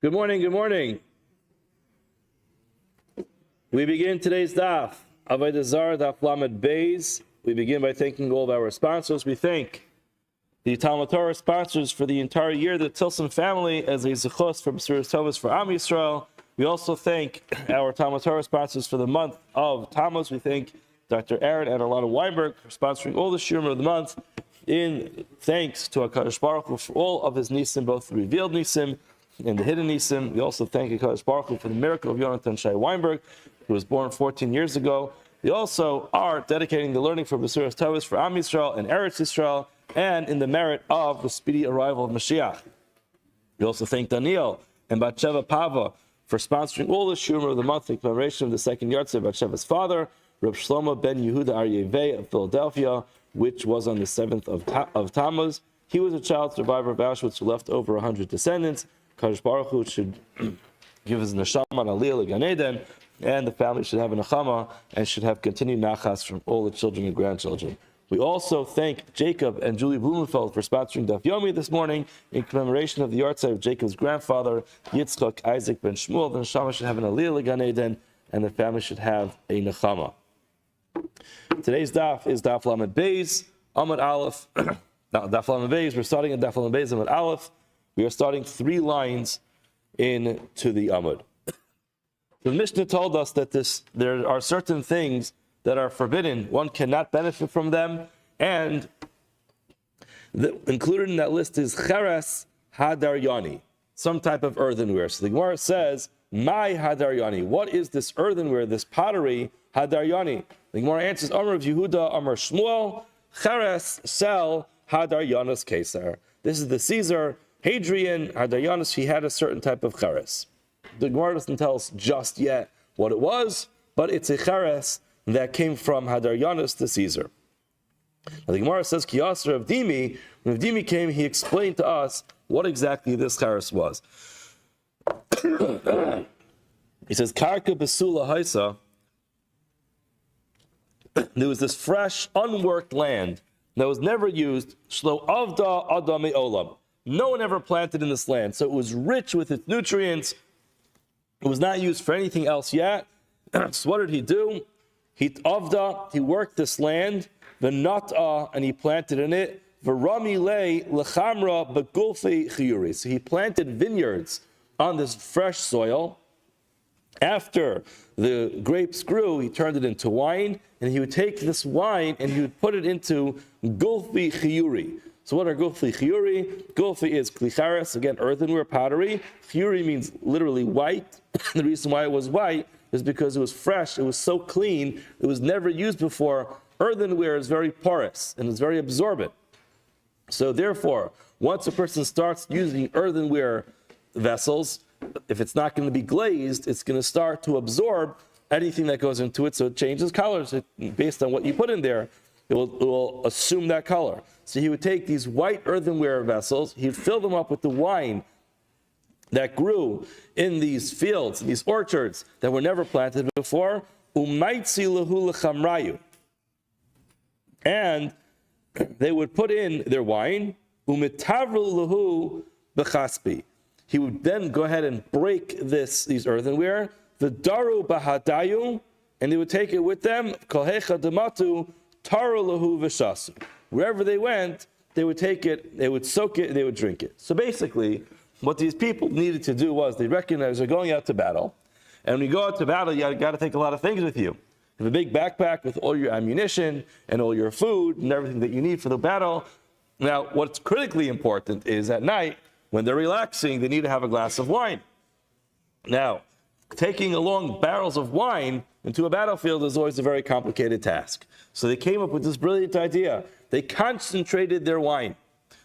Good morning, good morning. We begin today's daf, Avoda Zara, daf Lamed Beis. We begin by thanking all of our sponsors. We thank the Talmud Torah sponsors for the entire year, the Tilson family, as a zechus for B'suras Tovos for Am Yisrael. We also thank our Talmud Torah sponsors for the month of Tammuz. We thank Dr. Aaron and Alana Weinberg for sponsoring all the shiurim of the month. In thanks to HaKadosh Baruch Hu for all of his nisim, both the revealed nisim and the hidden nisim. We also thank HaKadosh Baruch Hu for the miracle of Yonatan Shai Weinberg, who was born 14 years ago. We also are dedicating the learning for B'suras Tovos for Am Yisrael and Eretz Yisrael, and in the merit of the speedy arrival of Mashiach. We also thank Daniel and Batsheva Pava for sponsoring all the shiurim of the month in commemoration of the second yahrzeit of Batsheva's father, Reb Shlomo ben Yehuda Aryeh of Philadelphia, which was on the 7th of Tammuz. He was a child survivor of Auschwitz who left over 100 descendants. Kadosh Baruch Hu should give his neshama an aliyah Gan Eden, and the family should have a nechama and should have continued nachas from all the children and grandchildren. We also thank Jacob and Julie Blumenfeld for sponsoring Daf Yomi this morning in commemoration of the yahrzeit of Jacob's grandfather, Yitzchak Isaac ben Shmuel. The neshama should have an aliyah Gan Eden, and the family should have a nechama. Today's daf is Daf Lamed Beis, Amud Aleph. Daf Lamed Beis, we're starting at Daf Lamed Beis, Amud Aleph. We are starting 3 lines into the Amud. The Mishnah told us that there are certain things that are forbidden. One cannot benefit from them. And included in that list is Cheres Hadaryani, some type of earthenware. So the Gemara says, My Hadaryani, what is this earthenware, this pottery, Hadaryani? The Gemara answers, Amar of Yehuda, Amar Shmuel, Cheres Sel Hadaryanos Kesar. This is the Caesar, Hadrian, Hadaryanos, he had a certain type of cheres. The Gemara doesn't tell us just yet what it was, but it's a cheres that came from Hadaryanos to Caesar. Now the Gemara says, Kiyasar of Dimi, when Dimi came, he explained to us what exactly this cheres was. He says, Karka Besula Haisa, there was this fresh, unworked land that was never used, Shlo Avda Adame Olam. No one ever planted in this land, so it was rich with its nutrients. It was not used for anything else yet. So what did he do? He worked this land, v'nat'a, and he planted in it, v'rami le lechamra begulfi chiyuri. So he planted vineyards on this fresh soil. After the grapes grew, he turned it into wine, and he would take this wine and he would put it into gulfi chiyuri. So what are gulfi chiyuri? Gulfi is klicharis, again, earthenware pottery. Chiyuri means literally white. The reason why it was white is because it was fresh, it was so clean, it was never used before. Earthenware is very porous and it's very absorbent. So therefore, once a person starts using earthenware vessels, if it's not going to be glazed, it's going to start to absorb anything that goes into it, so it changes colors based on what you put in there. It will assume that color. So he would take these white earthenware vessels, he'd fill them up with the wine that grew in these fields, these orchards that were never planted before, umaitzi lahu lechamrayu. And they would put in their wine, umitavru lahu bechaspi. He would then go ahead and break these earthenware, the daru bahadayu, and they would take it with them, kolhecha dematu, taru lahu v'shasu. Wherever they went, they would take it, they would soak it, and they would drink it. So basically, what these people needed to do was they recognized they're going out to battle. And when you go out to battle, you got to take a lot of things with you. You have a big backpack with all your ammunition and all your food and everything that you need for the battle. Now, what's critically important is at night, when they're relaxing, they need to have a glass of wine. Now, taking along barrels of wine into a battlefield is always a very complicated task. So they came up with this brilliant idea. They concentrated their wine.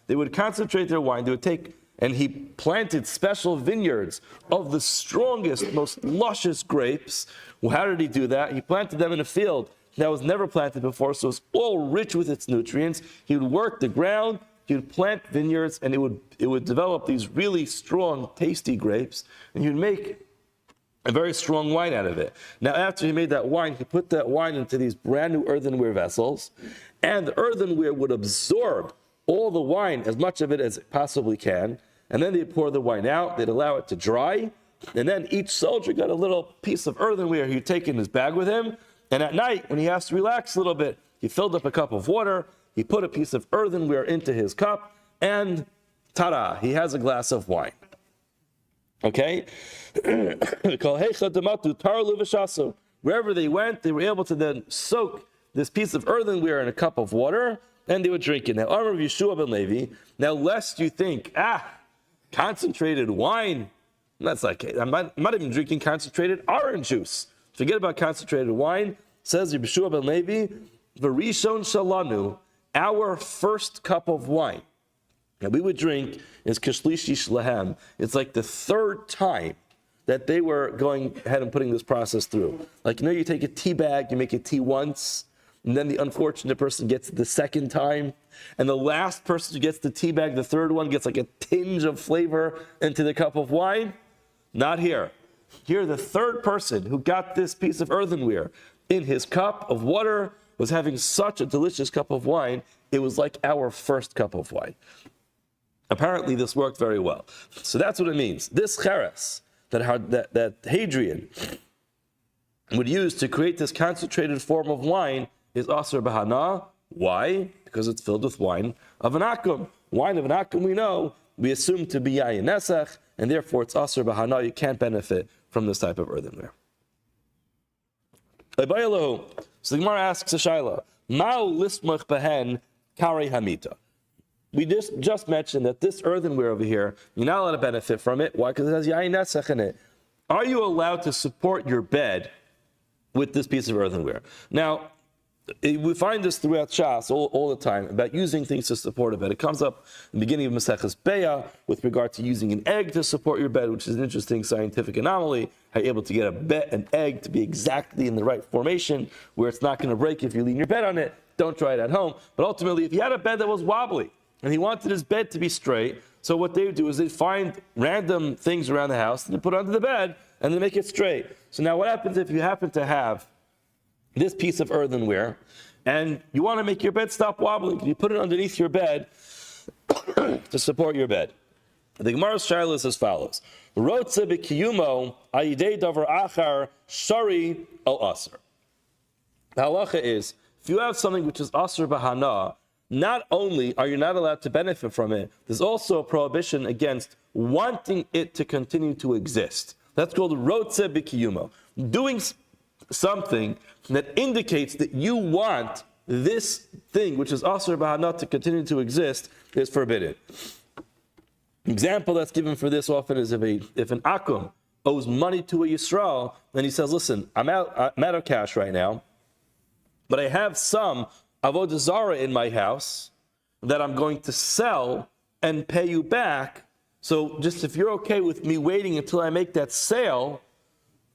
They would concentrate their wine. They would take, and he planted special vineyards of the strongest, most luscious grapes. Well, how did he do that? He planted them in a field that was never planted before, so it's all rich with its nutrients. He would work the ground. He would plant vineyards, and it would develop these really strong, tasty grapes, and you'd make a very strong wine out of it. Now, after he made that wine, he put that wine into these brand new earthenware vessels, and the earthenware would absorb all the wine, as much of it as it possibly can, and then they pour the wine out. They'd allow it to dry, and then each soldier got a little piece of earthenware he'd take in his bag with him. And at night, when he has to relax a little bit, he filled up a cup of water, he put a piece of earthenware into his cup, and ta-da, he has a glass of wine. Okay? Wherever they went, they were able to then soak this piece of earthenware in a cup of water, and they would drink it. Now, Amar Yeshua ben Levi, now lest you think, concentrated wine, that's like, I'm not even drinking concentrated orange juice. Forget about concentrated wine. Says Yeshua ben Levi, V'rishon shalanu, our first cup of wine that we would drink is kishlishi shlehem. It's like the third time that they were going ahead and putting this process through. Like, you take a tea bag, you make a tea once, and then the unfortunate person gets it the second time, and the last person who gets the tea bag, the third one, gets like a tinge of flavor into the cup of wine. Not here. Here, the third person who got this piece of earthenware in his cup of water was having such a delicious cup of wine, it was like our first cup of wine. Apparently, this worked very well. So that's what it means. This cheres that Hadrian would use to create this concentrated form of wine is aser bahana. Why? Because it's filled with wine of an akum. Wine of an akum, we assume to be yayin nesach, and therefore it's aser bahana. You can't benefit from this type of earthenware. So the Gemara asks a shaila, Ma'u lismach behen kari hamita. We just mentioned that this earthenware over here, you're not allowed to benefit from it. Why? Because it has yayin nesach in it. Are you allowed to support your bed with this piece of earthenware? Now, we find this throughout Shas all the time about using things to support a bed. It comes up in the beginning of Maseches Beya with regard to using an egg to support your bed, which is an interesting scientific anomaly. How you're able to get an egg to be exactly in the right formation where it's not going to break if you lean your bed on it. Don't try it at home. But ultimately, if you had a bed that was wobbly and he wanted his bed to be straight, so what they would do is they'd find random things around the house and they put it under the bed and they make it straight. So now what happens if you happen to have this piece of earthenware, and you want to make your bed stop wobbling? Can you put it underneath your bed to support your bed? The Gemara's shaila is as follows: Rotze b'kiyumo ayidei davar achar shari al aser. The halacha is, if you have something which is aser bahana, not only are you not allowed to benefit from it, there's also a prohibition against wanting it to continue to exist. That's called rotze b'kiyumo. Doing something that indicates that you want this thing, which is aser bahana, to continue to exist, is forbidden. Example that's given for this often is if an akum owes money to a Yisrael, and he says, listen, I'm out of cash right now, but I have some Avoda Zara in my house that I'm going to sell and pay you back. So just if you're okay with me waiting until I make that sale,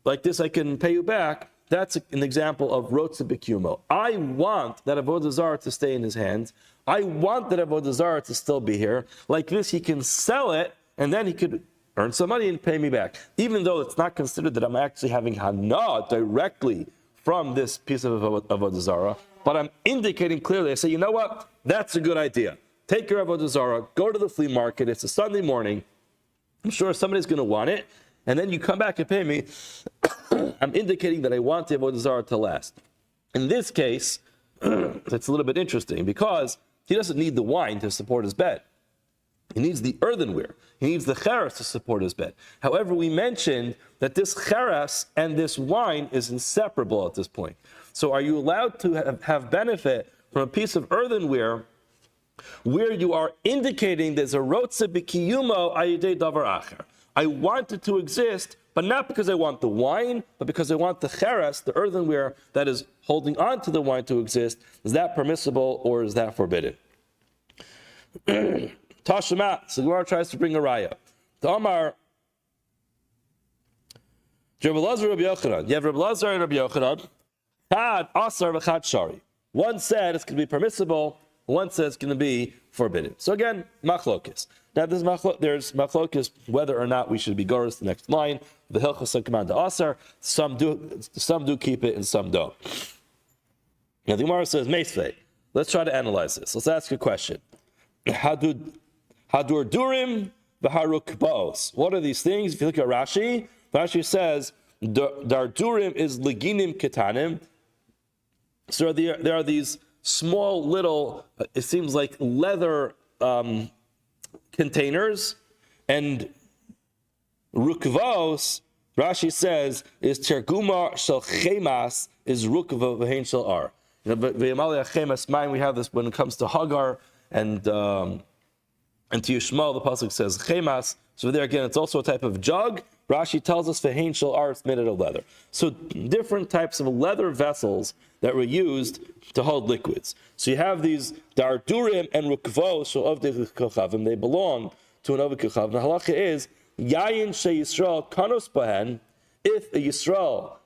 like this, I can pay you back. That's an example of rotze b'kiyumo. I want that Avoda Zara to stay in his hands. I want that Avoda Zara to still be here. Like this, he can sell it, and then he could earn some money and pay me back. Even though it's not considered that I'm actually having hana directly from this piece of Avoda Zara, but I'm indicating clearly, I say, you know what? That's a good idea. Take your Avoda Zara, go to the flea market. It's a Sunday morning. I'm sure somebody's going to want it. And then you come back and pay me. I'm indicating that I want the Avoda Zara to last. In this case, it's a little bit interesting because he doesn't need the wine to support his bed. He needs the earthenware. He needs the cheres to support his bed. However, we mentioned that this cheres and this wine is inseparable at this point. So are you allowed to have benefit from a piece of earthenware where you are indicating there's a rotze b'kiyumo ayidei davar acher? I want it to exist, but not because I want the wine, but because I want the cheres, the earthenware that is holding on to the wine to exist. Is that permissible or is that forbidden? Tashema, so the Gemara tries to bring a raya. The Omar, Rabbi Lazar and Rabbi Yochanan. You have Rabbi Lazar and Rabbi Yochanan. Had asar v'chad shari. One said it's going to be permissible. One says it's going to be forbidden. So again, machlokis. Now there's machlokis whether or not we should be goros the next line. The hilchos command to asar. Some do keep it and some don't. Now the Gemara says meisvei. Let's try to analyze this. Let's ask a question. Hadur durim v'harukbaos. What are these things? If you look at Rashi, Rashi says, dardurim is liginim ketanim. So there are these small little, it seems like leather containers, and rukvos, Rashi says, is terguma shel chemas, is rukva v'hein shel ar. You know, v'yamalei chemas mine, we have this when it comes to Hagar and to Yishmael, the pasuk says chemas. So there again, it's also a type of jug. Rashi tells us v'hein shel ar, it's made out of leather. So different types of leather vessels that were used to hold liquids. So you have these dardurim and rukvos shel ovdei kochavim. They belong to an ovdei kochav. The halacha is yayin she Yisrael kanos bahen. If a Yisrael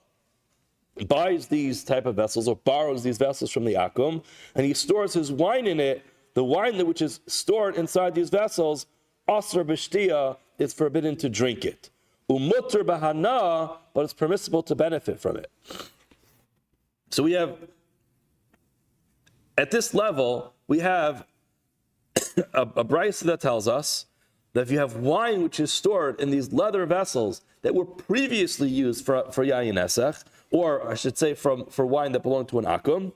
buys these type of vessels or borrows these vessels from the akum, and he stores his wine in it, the wine which is stored inside these vessels, asr b'shtia, is forbidden to drink it. Umutter bahana, but it's permissible to benefit from it. So we have, at this level, we have a brayso that tells us that if you have wine which is stored in these leather vessels that were previously used for yayin esech, or I should say for wine that belonged to an akum,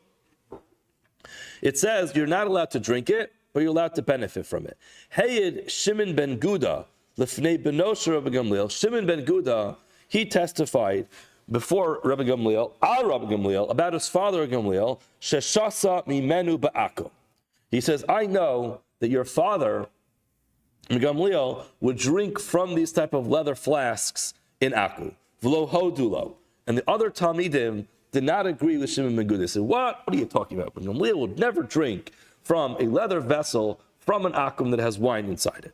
it says you're not allowed to drink it, but you're allowed to benefit from it. Hayid Shimon ben Guda, Lefnei Benosha Rabbi Gamliel, Shimon ben Guda, he testified before Rabbi Gamliel, Rabbi Gamliel, about his father Gamliel, Sheshasa mimenu ba'akum. He says, I know that your father, Gamliel, would drink from these type of leather flasks in Aku. V'lo hodulo. And the other Talmidim did not agree with Shimon ben Guda. They said, what are you talking about? Gamliel would never drink from a leather vessel from an Akum that has wine inside it.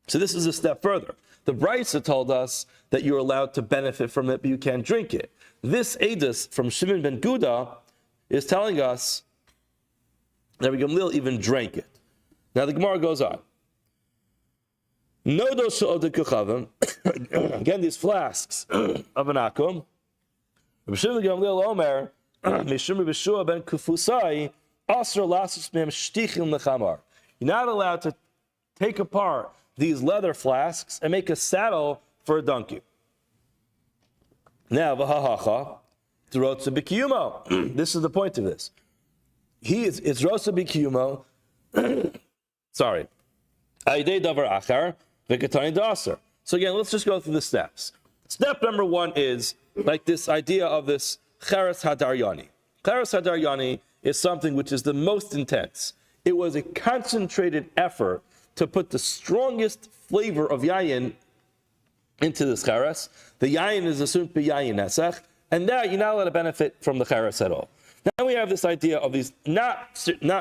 So this is a step further. The brayso told us that you're allowed to benefit from it, but you can't drink it. This edus from Shimon ben Guda is telling us that Rabbi Gamliel even drank it. Now the Gemara goes on. Again, these flasks of an akum. Rabbi Shimon ben Gamliel Omer, Mishum Rabbi Shua ben Kufusai, Asr lasus mehem shtichim lechamar. You're not allowed to take apart these leather flasks and make a saddle for a donkey. Now, v'hahacha, t'rotza b'kiyumo. This is the point of this. It's rotza b'kiyumo. Sorry. Aidei davar achar v'katani daser. So again, let's just go through the steps. Step number one is like this idea of this cheres hadaryani. Cheres hadaryani is something which is the most intense. It was a concentrated effort to put the strongest flavor of yayin into this cheres. The yayin is assumed to be yayin esech, and that you're not allowed to benefit from the cheres at all. Now we have this idea of these, not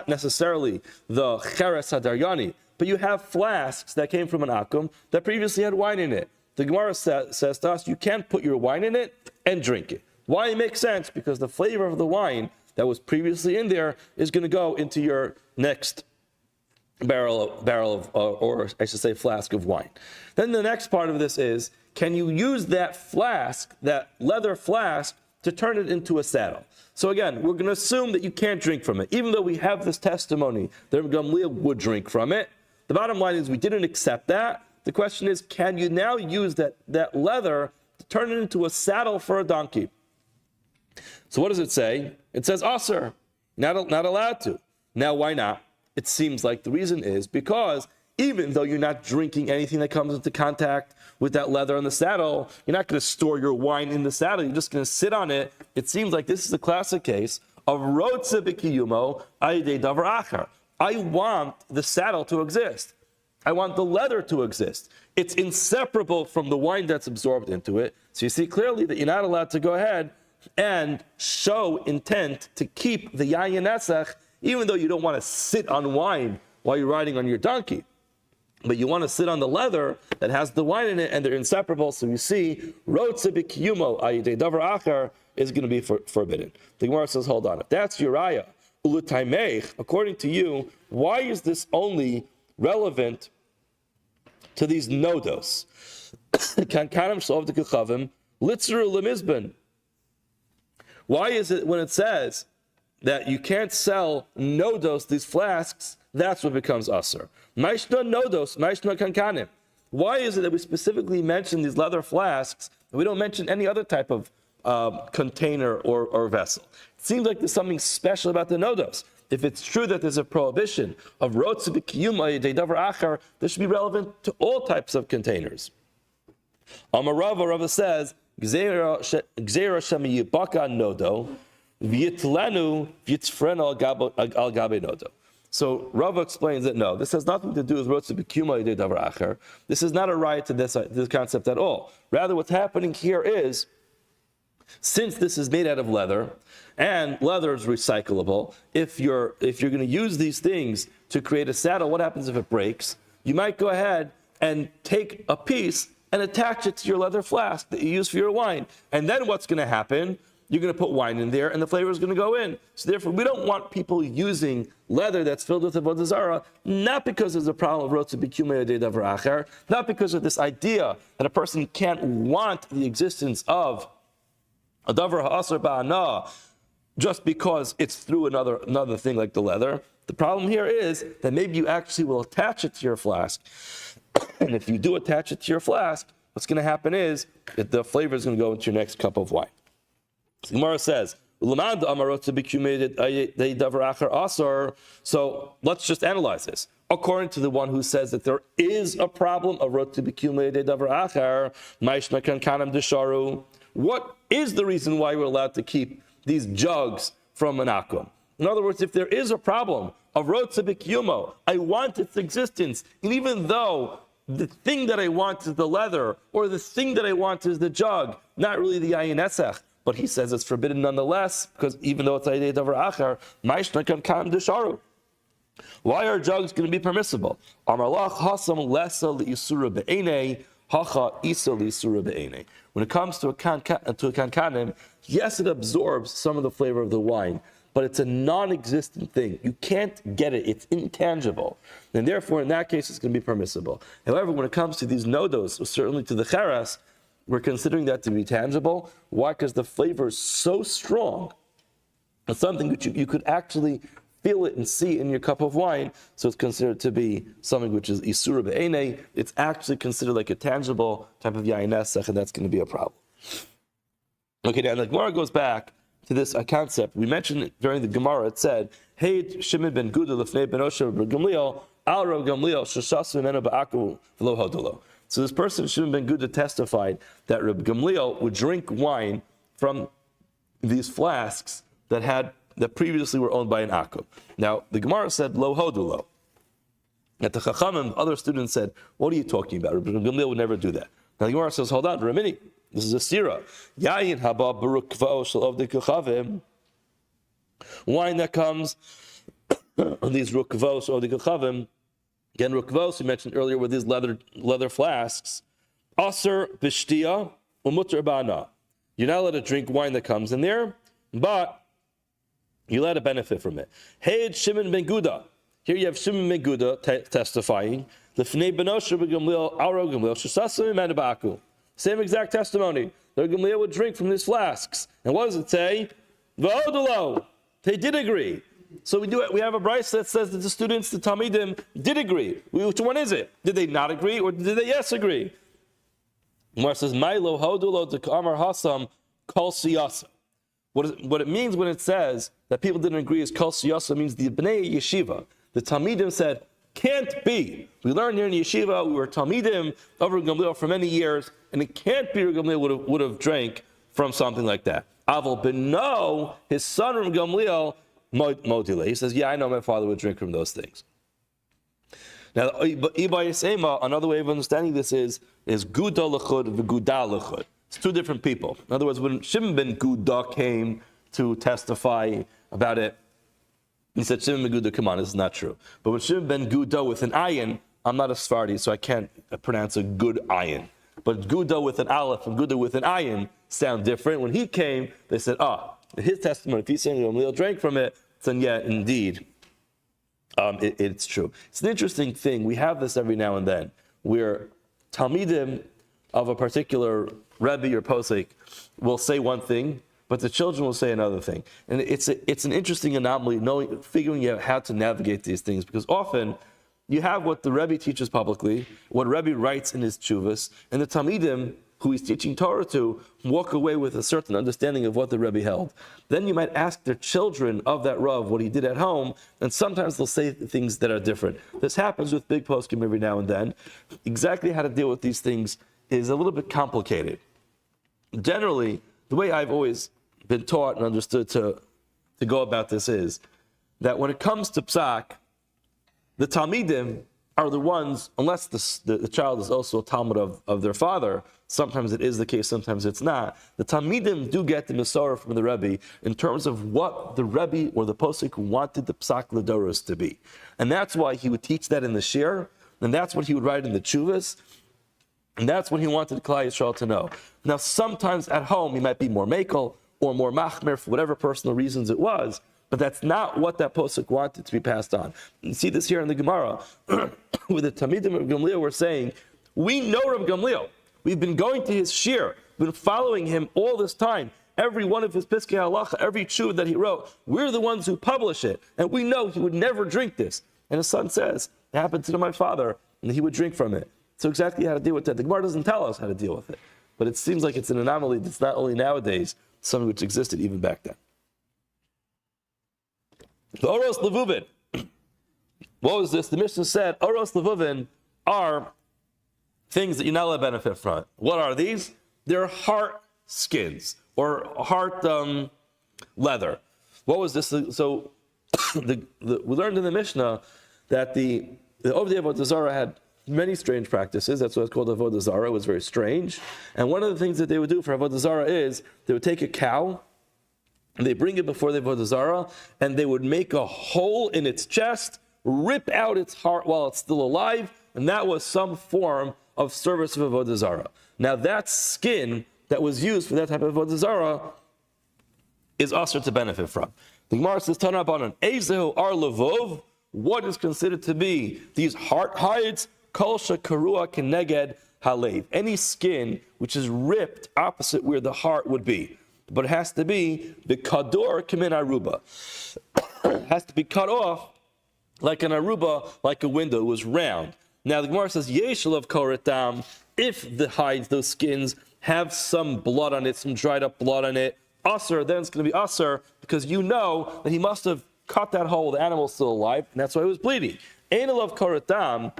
necessarily the cheres hadaryani, but you have flasks that came from an akum that previously had wine in it. The Gemara says to us, you can't put your wine in it and drink it. Why? It makes sense, because the flavor of the wine that was previously in there is going to go into your next barrel of, or I should say flask of wine. Then the next part of this is, can you use that flask, that leather flask, to turn it into a saddle? So again, we're going to assume that you can't drink from it, even though we have this testimony that Gamliel would drink from it. The bottom line is we didn't accept that. The question is, can you now use that leather to turn it into a saddle for a donkey? So what does it say? It says, sir, not allowed to. Now, why not? It seems like the reason is because even though you're not drinking anything that comes into contact with that leather on the saddle, you're not going to store your wine in the saddle. You're just going to sit on it. It seems like this is a classic case of rotze b'kiyumo ayidei davar achar. I want the saddle to exist. I want the leather to exist. It's inseparable from the wine that's absorbed into it. So you see clearly that you're not allowed to go ahead and show intent to keep the yayin esech, even though you don't want to sit on wine while you're riding on your donkey. But you want to sit on the leather that has the wine in it, and they're inseparable. So you see, rotze b'kiyumo ayidei davar achar is going to be forbidden. The Gemara says, hold on. If that's Uriah, ulutaimech, according to you, why is this only relevant to these nodos? Kankanim shlov dekachavim litzru lemizben. Why is it when it says that you can't sell nodos, these flasks, that's what becomes asur. Maishna nodos, maishna kankanim. Why is it that we specifically mention these leather flasks and we don't mention any other type of container or vessel? It seems like there's something special about the nodos. If it's true that there's a prohibition of rotze b'kiyuma yedei davar achar, this should be relevant to all types of containers. Amar Rava says, Gzeira shemiyibaka nodo, v'yitlenu v'yitzfrenu al gabe nodo. So Rava explains that no, this has nothing to do with rotze b'kiyuma yedei davar achar. This is not a right to this concept at all. Rather, what's happening here is, since this is made out of leather, and leather is recyclable, if you're going to use these things to create a saddle, what happens if it breaks? You might go ahead and take a piece and attach it to your leather flask that you use for your wine. And then what's going to happen? You're going to put wine in there, and the flavor is going to go in. So therefore, we don't want people using leather that's filled with Avoda Zara, not because there's a problem of rotze b'kiyuma yedei davar achar, not because of this idea that a person can't want the existence of a davar ha'asar ba'ana just because it's through another thing like the leather. The problem here is that maybe you actually will attach it to your flask. And if you do attach it to your flask, what's going to happen is that the flavor is going to go into your next cup of wine. So Gemara says, so let's just analyze this. According to the one who says that there is a problem of rotze b'kiyuma yedei davar achar, ma'ishna kankanim desharu. What is the reason why we're allowed to keep these jugs from an akum? In other words, if there is a problem of rotze b'kiyuma, I want its existence, and even though the thing that I want is the leather, or the thing that I want is the jug, not really the ayin esech, but he says it's forbidden nonetheless, because even though it's ayidei davar achar, ma'ishna kankanim desharu. Why are jugs going to be permissible? Amar lach hasam lesa li'isura be'enei, hacha isa li'isura be'enei. When it comes to a kankanim, yes, it absorbs some of the flavor of the wine, but it's a non-existent thing. You can't get it. It's intangible. And therefore, in that case, it's going to be permissible. However, when it comes to these nodos, or certainly to the cheres, we're considering that to be tangible. Why? Because the flavor is so strong. It's something which you could actually feel it and see in your cup of wine. So it's considered to be something which is isura be'enei. It's actually considered like a tangible type of yayin esech, and that's going to be a problem. Okay, now the Gemara goes back to this concept. We mentioned it during the Gemara. It said, "Hey, Shimon ben Guda lefnei ben Osher ben Gamliel al Rav Gamliel sheshasu menu ba'aku v'lo hodolo." So this person, Shimon ben Guda, testified that Rabbi Gamliel would drink wine from these flasks that previously were owned by an akum. Now the Gemara said lo hodolo. At the Chachamim, other students said, "What are you talking about? Rabbi Gamliel would never do that." Now the Gemara says, "Hold on, Ramini. This is a sira. Yayin haba barukvao shel ovdei kachavim. Wine that comes on these rukvos or the kachavim. Again, rukvos we mentioned earlier with these leather flasks. Aser b'shtia umutter ba'ana. You're not allowed to drink wine that comes in there, but you're allowed to benefit from it. Hey, Shimon ben Guda. Here you have Shimon ben Guda testifying. L'fnei ben Osher b'Gamliel Aro Gamliel shesasu mimenu ba'aku. Same exact testimony. The Gamliel would drink from these flasks. And what does it say? V'odolo. They did agree. So we have a brayso that says that the students, the Talmidim, did agree. Which one is it? Did they not agree, or did they yes agree? Gemara says, Milo hodolo dekamar hasam kol siyasa. What it means when it says that people didn't agree is kol siyasa means the bnei yeshiva. The Talmidim said, can't be. We learned here in yeshiva, we were Talmidim over Gamliel for many years, and it can't be Gamliel would have drank from something like that. Aval beno, his son Gamliel, Modile. He says, yeah, I know my father would drink from those things. Now, another way of understanding this is Guda l'chud v'Guda l'chud. It's two different people. In other words, when Shimon ben Guda came to testify about it, he said, Shimon ben Guda, come on, this is not true. But when Shimon ben Guda with an ayin, I'm not a Sephardi, so I can't pronounce a good ayin. But Guda with an aleph and Guda with an ayin sound different. When he came, they said, his testimony, if he's saying Gamliel drank from it, then yeah, indeed, it's true. It's an interesting thing. We have this every now and then, where Talmidim of a particular Rabbi or Posek will say one thing, but the children will say another thing. And it's an interesting anomaly, figuring out how to navigate these things, because often you have what the Rebbe teaches publicly, what Rebbe writes in his tshuvas, and the Talmidim, who he's teaching Torah to, walk away with a certain understanding of what the Rebbe held. Then you might ask their children of that Rav what he did at home, and sometimes they'll say things that are different. This happens with big poskim every now and then. Exactly how to deal with these things is a little bit complicated. Generally, the way I've always been taught and understood to go about this is that when it comes to psak, the Talmidim are the ones, unless the child is also a Talmud of their father, sometimes it is the case, sometimes it's not. The Talmidim do get the Masorah from the Rebbe in terms of what the Rebbe or the Posek wanted the Psak L'Doros to be. And that's why he would teach that in the Shir, and that's what he would write in the Tshuvas, and that's what he wanted Klal Yisrael to know. Now, sometimes at home he might be more Mekel or more Machmer for whatever personal reasons it was, but that's not what that posuk wanted to be passed on. You see this here in the Gemara, with the Talmidim of Gamliel were saying, we know Rabbi Gamliel. We've been going to his shir, been following him all this time. Every one of his Piskei Halacha, every tshuva that he wrote, we're the ones who publish it, and we know he would never drink this. And his son says, it happened to my father, and he would drink from it. So exactly how to deal with that. The Gemara doesn't tell us how to deal with it, but it seems like it's an anomaly that's not only nowadays, something which existed even back then. The Oros Levuvin. What was this? The Mishnah said, Oros Levuvin are things that you're not allowed to benefit from. What are these? They're heart skins, or heart leather. What was this? So we learned in the Mishnah that the Avoda Zara had many strange practices. That's why it's called Avoda Zara. It was very strange. And one of the things that they would do for Avoda Zara is they would take a cow, and they bring it before the Avoda Zara, and they would make a hole in its chest, rip out its heart while it's still alive, and that was some form of service of Avodah Zara. Now that skin that was used for that type of Avodah Zara is also to benefit from. The Gemara says, Tana Banan, Ezehu ar levov, what is considered to be these heart hides, kol shekarua keneged halev, any skin which is ripped opposite where the heart would be. But it has to be the kador kamin aruba. It has to be cut off like an aruba, like a window. It was round. Now the Gemara says, Yeshel of koretam, if the hides, those skins, have some blood on it, some dried up blood on it, usser, then it's going to be usser, because you know that he must have cut that hole, the animal's still alive, and that's why it was bleeding. Einel of koretam,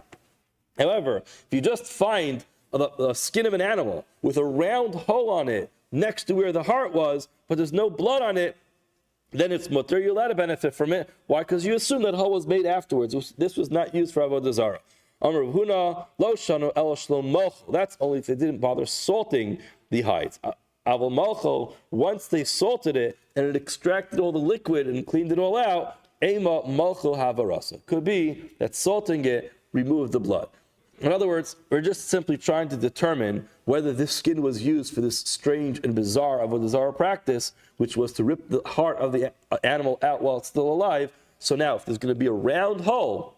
however, if you just find the skin of an animal with a round hole on it next to where the heart was, but there's no blood on it, then it's mutter. You're allowed to benefit from it. Why? Because you assume that hole was made afterwards. This was not used for Avodah Zara. Amar Huna lo shanu el shlom malcho. That's only if they didn't bother salting the hides. Aval malcho, once they salted it and it extracted all the liquid and cleaned it all out, ema malcho havarasa. Could be that salting it removed the blood. In other words, we're just simply trying to determine whether this skin was used for this strange and bizarre Avodah Zara practice, which was to rip the heart of the animal out while it's still alive. So now, if there's going to be a round hole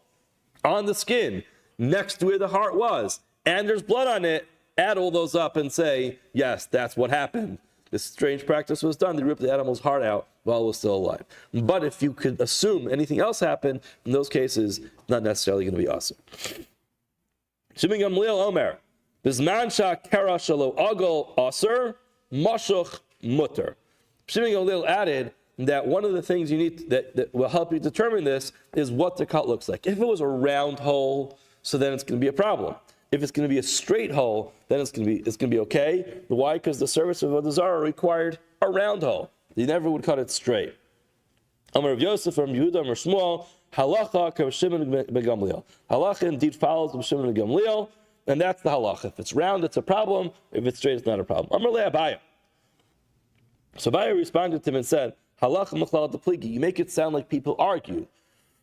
on the skin next to where the heart was, and there's blood on it, add all those up and say, yes, that's what happened. This strange practice was done. They ripped the animal's heart out while it was still alive. But if you could assume anything else happened, in those cases, it's not necessarily going to be awesome. Shimon Gamliel Omer, Bizman Sha Kara Shalo Agol Aser, Mashuch Mutter. Shimon Gamliel added that one of the things you need that will help you determine this is what the cut looks like. If it was a round hole, so then it's going to be a problem. If it's going to be a straight hole, then it's going to be okay. Why? Because the service of Avodah Zara required a round hole. You never would cut it straight. Amar of Yosef from Yehuda Amar Shmuel, Halacha Rav Shimon ben Gamliel. Halacha indeed follows Rav Shimon ben Gamliel, and that's the halacha. If it's round, it's a problem. If it's straight, it's not a problem. Amar le Abaye. So Abaye responded to him and said, Halacha machlal depligi. You make it sound like people argue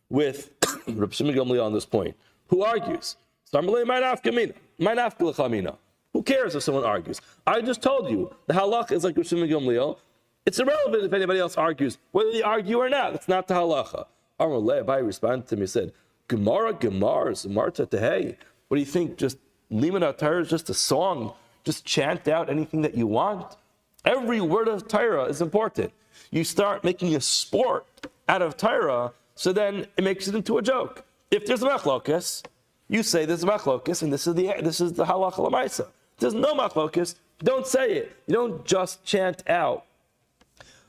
with Rav Shimon ben Gamliel on this point. Who argues? So Amar le Ma'naf Who cares if someone argues? I just told you the halacha is like Rav Shimon ben Gamliel. It's irrelevant if anybody else argues, whether they argue or not. It's not the halacha. Amar le Abaye responded to me and said, Gemara, Marta Tehei. What do you think? Just Liman Atar is just a song. Just chant out anything that you want. Every word of Torah is important. You start making a sport out of Torah, so then it makes it into a joke. If there's a machlokas, you say there's a machlokas, and this is the halacha l'maisa. If there's no machlokas, don't say it. You don't just chant out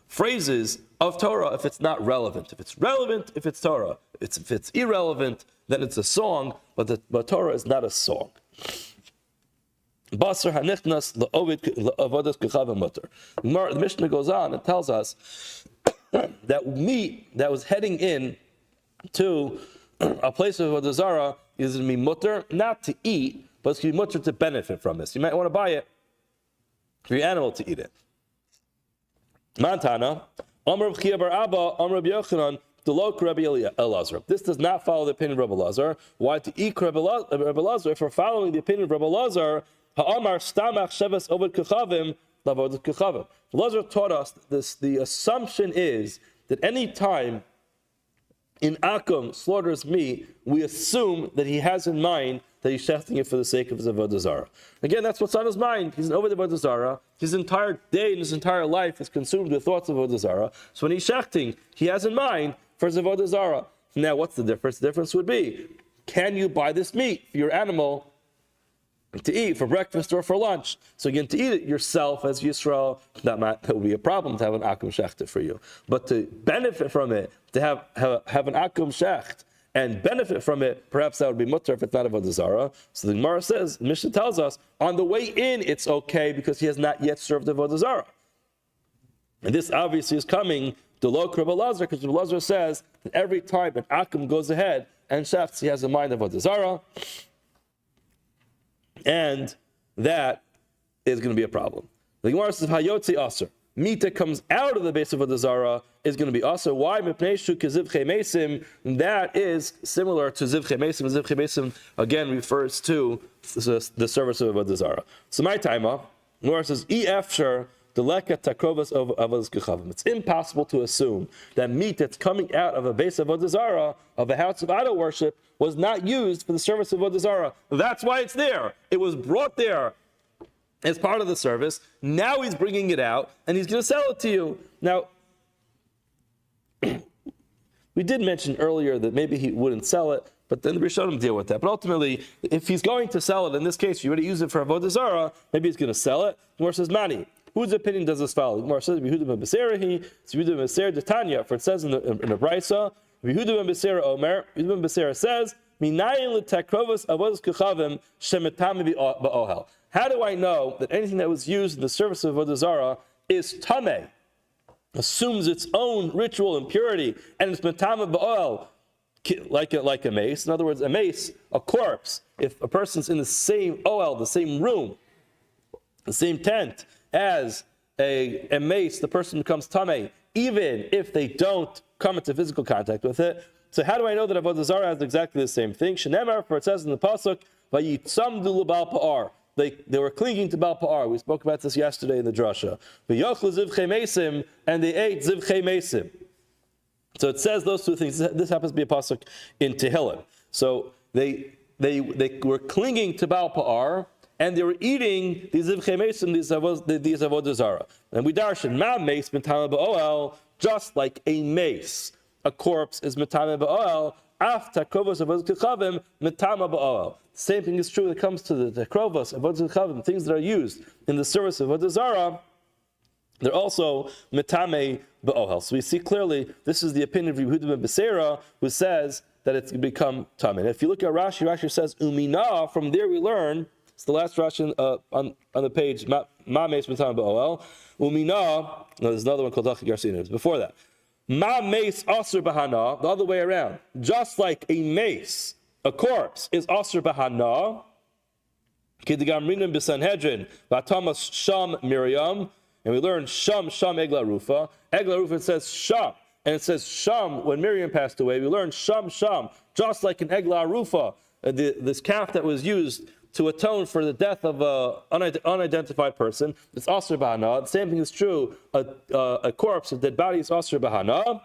phrases of Torah if it's not relevant. If it's relevant, if it's Torah. If it's irrelevant, then it's a song, but Torah is not a song. Basar hanichnas avodas kechav mutter. The Mishnah goes on and tells us that meat that was heading in to a place of Avodah Zara is going to be mutter, not to eat, but it's going to be mutter to benefit from this. You might want to buy it for your animal to eat it. Mantana, Amr Rabbi Chia bar Abba, Amr Rabbi Yochanan, Delok Rabbi Elazar. This does not follow the opinion of Rabbi Elazar. Why to eat Rabbi Elazar? If we're following the opinion of Rabbi Elazar, Ha'amar Stamach Sheves Oved Kechavim, Lavod Kechavim. Elazar taught us this. The assumption is that any time in Akum slaughters meat, we assume that he has in mind that he's shechting it for the sake of his Avodah Zara. Again, that's what's on his mind. He's an Avodah Zara. His entire day and his entire life is consumed with thoughts of Avodah Zara. So when he's shechting, he has in mind for his Avodah Zara. Now, what's the difference? The difference would be, can you buy this meat for your animal to eat for breakfast or for lunch? So again, to eat it yourself as Yisrael, that would be a problem to have an akum shecht for you. But to benefit from it, to have an akum shecht and benefit from it, perhaps that would be mutter if it's not Avodah Zara. So the Gemara says, the Mishnah tells us, on the way in it's okay because he has not yet served Avodah Zara. And this obviously is coming to Lo Rabbi Elazar, because Rabbi Elazar says that every time an akum goes ahead and shechts, he has in mind Avodah Zara. And that is going to be a problem. The Gemara says, Hayotzi Aser. Meat that comes out of the base of Avodah Zara is going to be Aser. Why? That is similar to Zivchei Mesim. Zivchei Mesim, again, refers to the service of Avodah Zara. So my timer, the Gemara says, Efshar the leket takrovas of Avodas Kechavim. It's impossible to assume that meat that's coming out of a base of Avodah Zara, of a house of idol worship, was not used for the service of Avodah Zara. That's why it's there. It was brought there as part of the service. Now he's bringing it out, and he's going to sell it to you. Now, we did mention earlier that maybe he wouldn't sell it, but then the Rishonim deal with that. But ultimately, if he's going to sell it, in this case, you already use it for Avodah Zara, maybe he's going to sell it. The Gemara says, Mani. Whose opinion does this follow? The Gemara says, Yehuda ben Beserahi, it's Yehuda ben Beser de Tanya, for it says in the Brisa, Yehuda ben Besera Omer, Yehuda ben Besera says, Minayin l'takrovos avodas kechavim shemetami ba'ohel. How do I know that anything that was used in the service of Avodah Zara is tameh, assumes its own ritual impurity, and it's metame ba'ohel, like a mace? In other words, a mace, a corpse, if a person's in the same ohel, the same room, the same tent, as a mace, the person becomes tameh, even if they don't come into physical contact with it. So how do I know that Avodah Zara has exactly the same thing? Shenemar, for it says in the pasuk, "Vayitzamdu l'Baal Pa'ar." They were clinging to Baal Pa'ar. We spoke about this yesterday in the drasha. V'yochlu zivchei mesim, and they ate zivchei mesim. So it says those two things. This happens to be a pasuk in Tehillim. So they were clinging to Baal Pa'ar, and they were eating these zivchei mesim, these Avodah Zara. And we darshan ma mace metame ba'oel, just like a mace, a corpse is metame ba'oel. After takrovos avodas kechavim metame ba'oel. Same thing is true when it comes to the takrovos avodas kechavim, things that are used in the service of Avodah Zara. They're also metame ba'oel. So we see clearly this is the opinion of Yehuda ben Besera, who says that it's become tameh. If you look at Rashi, Rashi says umina. From there we learn. It's the last Rashi on the page. Ma meis metame ba'oel. Umina. No, there's another one called Dachik Yarsin. Before that, ma meis aser bahana. The other way around. Just like a mace, a corpse is aser bahana. Kidigamrinim b'Sanhedrin v'atamas sham Miriam. And we learn sham egla rufa. Egla rufa, it says sham, and it says sham when Miriam passed away. We learn sham, just like an egla rufa, this calf that was used to atone for the death of an unidentified person. It's asr bahana. The same thing is true. A corpse, a dead body is asr bahana.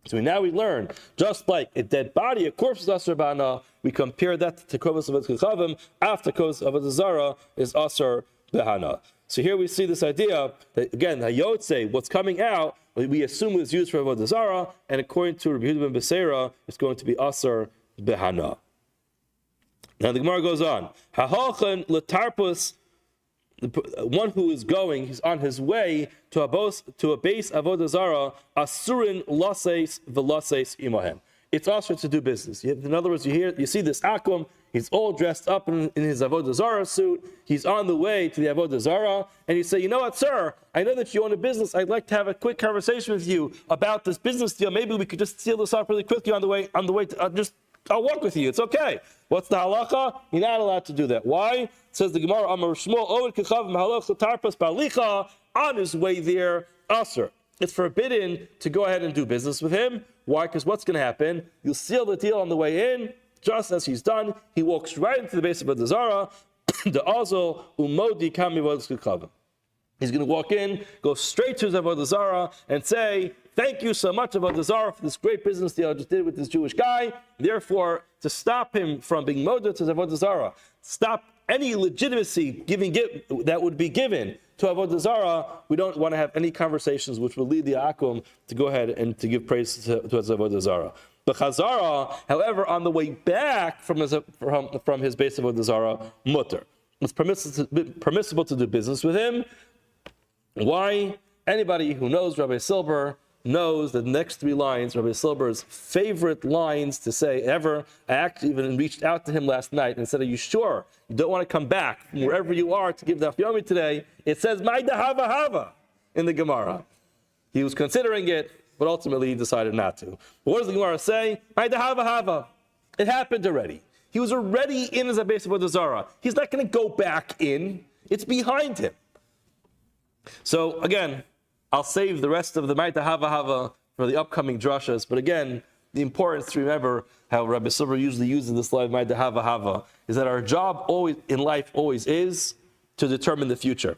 So now we learn, just like a dead body, a corpse is asr bahana. We compare that to takrovos avodas kechavim. After takrovos avodas zara is asr bahana. So here we see this idea that, again, hayotze, what's coming out, we assume is used for Avoda Zara, and according to Rabbi Yehuda ben Beseira, it's going to be Asar Behana. Now the Gemara goes on. Hahochan letarpus, one who is going, he's on his way to a base Avoda Zara, asurin lases velases imahem. It's also to do business. In other words, you see this akum. He's all dressed up in his Avoda Zara suit. He's on the way to the Avoda Zara, and you say, you know what, sir? I know that you own a business. I'd like to have a quick conversation with you about this business deal. Maybe we could just seal this up really quickly on the way. I'll walk with you. It's okay. What's the halacha? You're not allowed to do that. Why? It says the Gemara, Amar Shmuel, Oed Kechav Mahalach Tarpas Balicha, on his way there, Aser. It's forbidden to go ahead and do business with him. Why? Because what's going to happen? You'll seal the deal on the way in. Just as he's done, he walks right into the base of Avoda Zara. The Azel Umodi Kami Vodskakava. He's going to walk in, go straight to his Avoda Zara, and say, "Thank you so much, Avoda Zara, for this great business deal I just did with this Jewish guy." Therefore, to stop him from being moded to his Avoda Zara, stop any legitimacy that would be given to Avoda Zara, we don't want to have any conversations which will lead the Akum to go ahead and to give praise to his Avoda Zara. But Chazara, however, on the way back from his base of Avoda Zara, mutter. It's permissible to do business with him. Why? Anybody who knows Rabbi Silber knows that the next three lines, Rabbi Silber's favorite lines to say ever. I actually even reached out to him last night and said, are you sure you don't want to come back from wherever you are to give the Yomi today? It says, Maida Hava Hava in the Gemara. He was considering it, but ultimately he decided not to. But what does the Gemara say? Maida Hava Hava. It happened already. He was already in his base of Avoda Zara. He's not going to go back in. It's behind him. So again, I'll save the rest of the Maita Hava Hava for the upcoming drashas. But again, the importance to remember how Rabbi Silver usually uses this line Maita Hava Hava is that our job always in life always is to determine the future,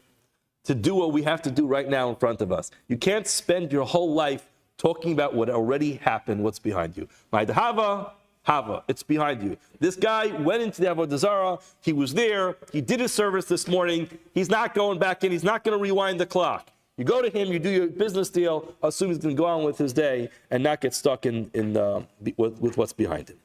to do what we have to do right now in front of us. You can't spend your whole life talking about what already happened, what's behind you. Maita Hava Hava, it's behind you. This guy went into the Avoda Zara. He was there. He did his service this morning. He's not going back in. He's not going to rewind the clock. You go to him, you do your business deal, assume he's going to go on with his day and not get stuck with what's behind him.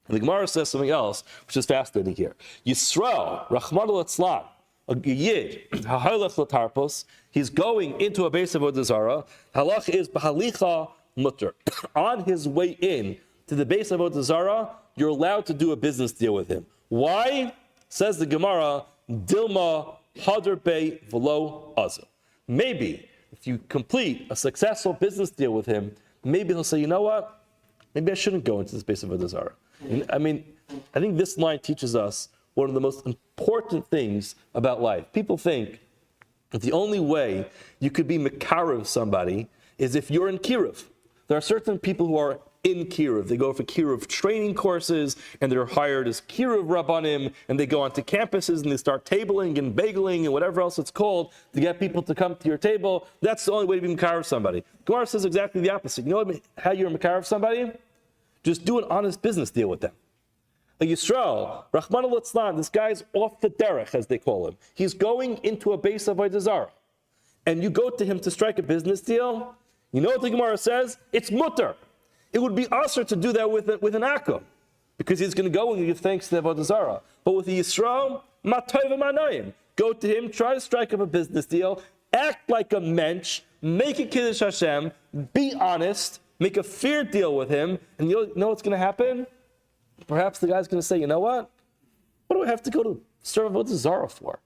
And the Gemara says something else, which is fascinating here. Yisrael, Rachmana litzlan, a Yid, Ha'halach l'tarpos, he's going into a base of Avoda Zara. Halach is b'halicha mutter. On his way in to the base of Avoda Zara, you're allowed to do a business deal with him. Why? Says the Gemara, Dilma hadar bei v'lo azil. Maybe if you complete a successful business deal with him, maybe he'll say, you know what? Maybe I shouldn't go into the space of Avoda Zara. I think this line teaches us one of the most important things about life. People think that the only way you could be Mekarev somebody is if you're in Kiruv. There are certain people who are in Kiruv. They go for Kiruv training courses, and they're hired as Kiruv Rabbanim, and they go onto campuses, and they start tabling and bageling and whatever else it's called to get people to come to your table. That's the only way to be Mekarev somebody. Gemara says exactly the opposite. You know how you're Mekarev somebody? Just do an honest business deal with them. A Yisrael, Rachmana litzlan, this guy's off the derech, as they call him. He's going into a base of Avoda Zara, and you go to him to strike a business deal. You know what the Gemara says? It's mutter. It would be usher to do that with an akum, because he's going to go and give thanks to the Avoda Zara. But with the Yisrael, matayv manoim, go to him, try to strike up a business deal, act like a mensch, make a kiddush Hashem, be honest, make a fair deal with him, and you know what's going to happen? Perhaps the guy's going to say, you know what do I have to go to serve Avoda Zara for?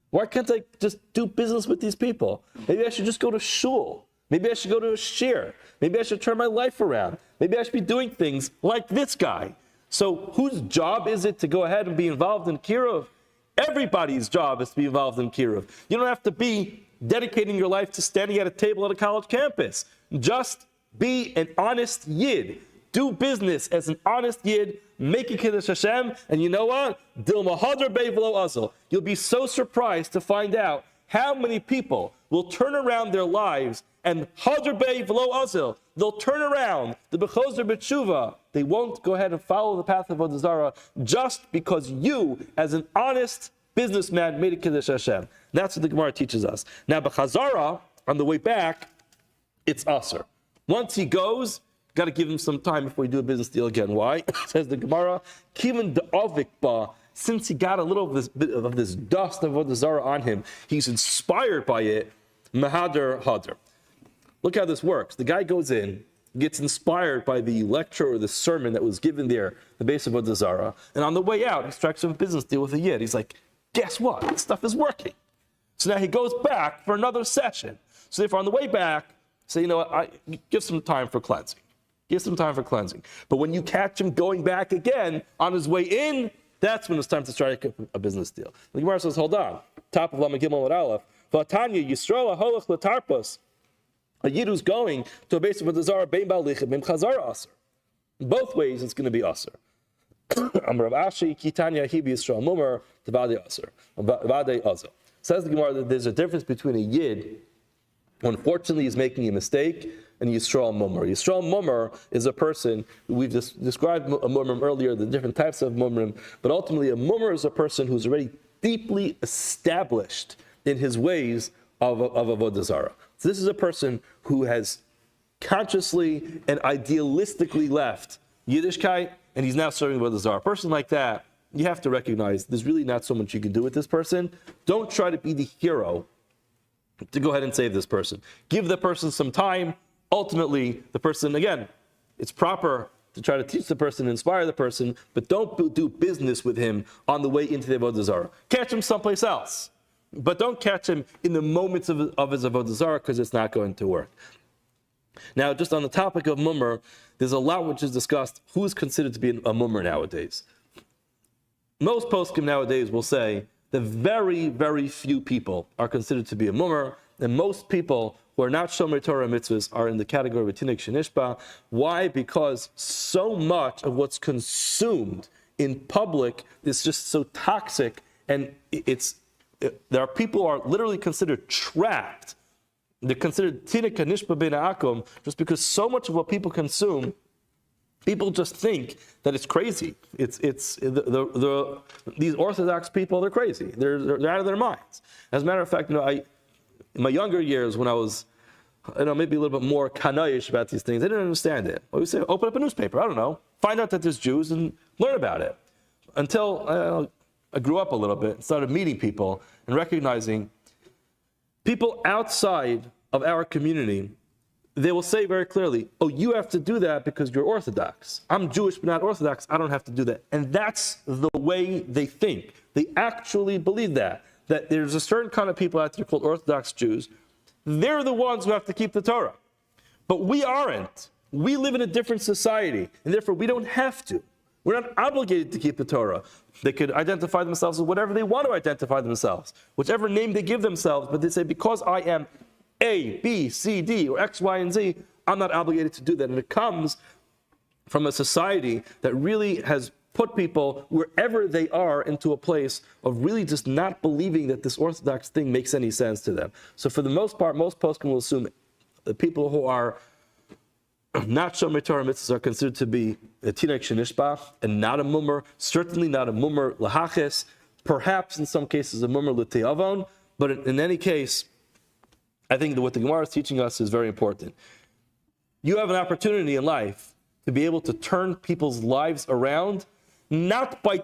Why can't I just do business with these people? Maybe I should just go to shul. Maybe I should go to a shir. Maybe I should turn my life around. Maybe I should be doing things like this guy. So whose job is it to go ahead and be involved in Kiruv? Everybody's job is to be involved in Kiruv. You don't have to be dedicating your life to standing at a table at a college campus. Just be an honest Yid. Do business as an honest Yid. Make a Kiddush Hashem. And you know what? Dilma hadar bei v'lo azil. You'll be so surprised to find out how many people will turn around their lives and hadar bei v'lo azil. They'll turn around, the bechozer b'tshuva. They won't go ahead and follow the path of Avoda Zara just because you, as an honest businessman made a Kiddush Hashem. That's what the Gemara teaches us. Now, b'chazara, on the way back, it's aser. Once he goes, got to give him some time before we do a business deal again. Why? Says the Gemara, Kivan de'ovik ba, since he got a little of this dust of Avoda Zara on him, he's inspired by it, Mahader Hadar. Look how this works. The guy goes in, gets inspired by the lecture or the sermon that was given there, the base of Avoda Zara, and on the way out, he strikes up a business deal with a yid. He's like, guess what? This stuff is working. So now he goes back for another session. So therefore, on the way back, say, you know what, give some time for cleansing. Give some time for cleansing. But when you catch him going back again on his way in, that's when it's time to strike a business deal. The Gemara says, hold on. Top of Lama Gimel with Aleph. V'atanya Yisrael holach l'tarpos. A yid who's going to a base of a Zara, bein ba'alichim, bein chazara aser. Both ways, it's going to be aser. Amar Rav Ashi, Kitanya Hibi Yisrael Mumar, Tavadei aser. Tavadei aser. Says the Gemara that there's a difference between a yid who unfortunately is making a mistake and Yisrael Mumar. Yisrael Mumar is a person, we've described a Mumar earlier, the different types of Mumrim, but ultimately a Mumar is a person who's already deeply established in his ways of Avoda Zara. So this is a person who has consciously and idealistically left Yiddishkeit, and he's now serving Avoda Zara. A person like that, you have to recognize there's really not so much you can do with this person. Don't try to be the hero to go ahead and save this person. Give the person some time. Ultimately, the person, again, it's proper to try to teach the person, inspire the person, but don't do business with him on the way into the Avoda Zara. Catch him someplace else. But don't catch him in the moments of his Avoda Zara, because it's not going to work. Now, just on the topic of Mumar, there's a lot which is discussed. Who is considered to be a Mumar nowadays? Most poskim nowadays will say that very, very few people are considered to be a Mumar, and most people who are not Shomer Torah mitzvahs are in the category of Tinik Shenishba. Why? Because so much of what's consumed in public is just so toxic, and there are people who are literally considered trapped. They're considered Tinik Nishba Ben Akum just because so much of what people consume, people just think that it's crazy. These Orthodox people, they're crazy. They're out of their minds. As a matter of fact, in my younger years, when I was, maybe a little bit more kanayish about these things, I didn't understand it. Well, we say, open up a newspaper. I don't know. Find out that there's Jews and learn about it. Until I grew up a little bit and started meeting people and recognizing people outside of our community, they will say very clearly, oh, you have to do that because you're Orthodox. I'm Jewish but not Orthodox. I don't have to do that. And that's the way they think. They actually believe that there's a certain kind of people out there called Orthodox Jews. They're the ones who have to keep the Torah. But we aren't. We live in a different society, and therefore we don't have to. We're not obligated to keep the Torah. They could identify themselves as whatever they want to identify themselves, whichever name they give themselves, but they say, because I am A, B, C, D, or X, Y, and Z, I'm not obligated to do that. And it comes from a society that really has put people, wherever they are, into a place of really just not believing that this Orthodox thing makes any sense to them. So for the most part, most poskim will assume the people who are not Shomer Torah mitzvahs are considered to be a Tinek Shenishbach and not a Mumar, certainly not a Mumar Lahaches, perhaps in some cases a Mumar L'Te'avon, but in any case, I think that what the Gemara is teaching us is very important. You have an opportunity in life to be able to turn people's lives around, not by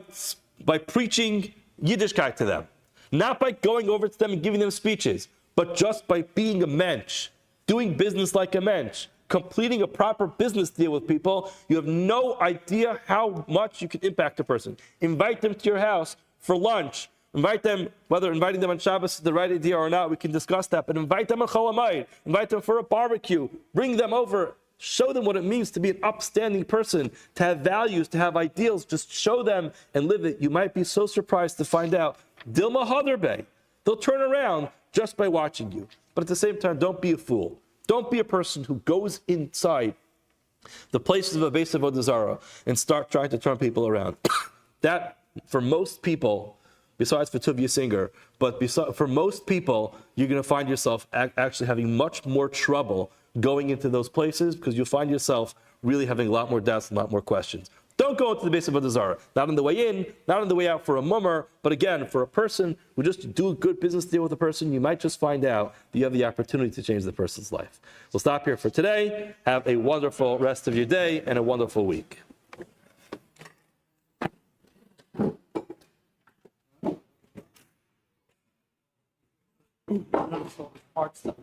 preaching Yiddishkeit to them, not by going over to them and giving them speeches, but just by being a mensch, doing business like a mensch, completing a proper business deal with people. You have no idea how much you can impact a person. Invite them to your house for lunch. Invite them, whether inviting them on Shabbos is the right idea or not, we can discuss that, but invite them on Chol Hamoed, invite them for a barbecue, bring them over, show them what it means to be an upstanding person, to have values, to have ideals. Just show them and live it. You might be so surprised to find out, Dilma Hadarbe, they'll turn around just by watching you. But at the same time, don't be a fool. Don't be a person who goes inside the places of a base of Avoda Zara and start trying to turn people around. That, for most people, besides for Tuvia Singer, but for most people, you're going to find yourself actually having much more trouble going into those places, because you'll find yourself really having a lot more doubts and a lot more questions. Don't go into the base of Avoda Zara. Not on the way in, not on the way out for a mummer, but again, for a person who just do a good business deal with a person, you might just find out that you have the opportunity to change the person's life. We'll stop here for today. Have a wonderful rest of your day and a wonderful week. Hard stuff.